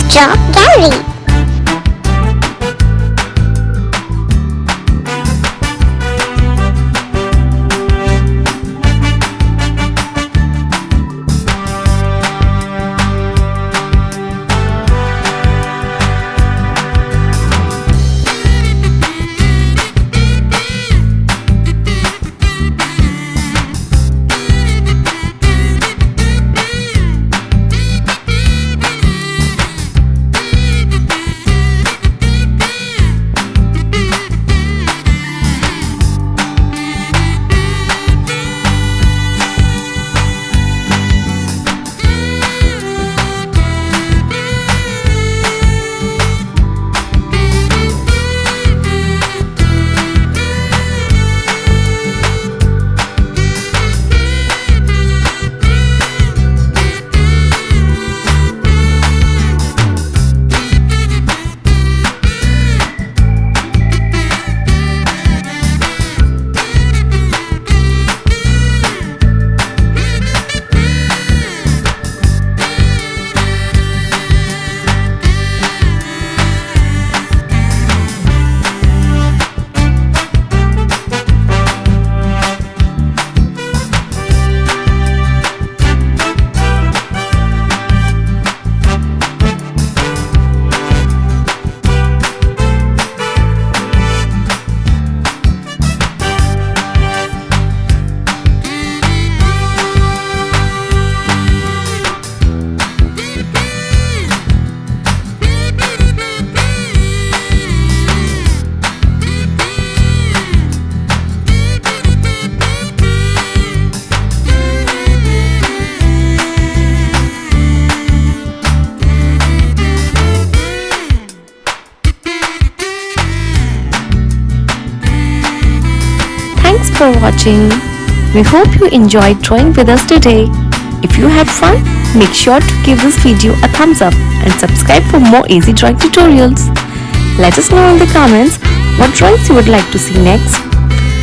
Chalk Gallery. Thanks for watching. We hope you enjoyed drawing with us today. If you had fun, make sure to give this video a thumbs up and subscribe for more easy drawing tutorials. Let us know in the comments what drawings you would like to see next.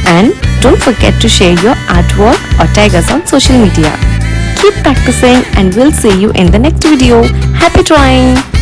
And don't forget to share your artwork or tag us on social media. Keep practicing and we'll see you in the next video. Happy drawing!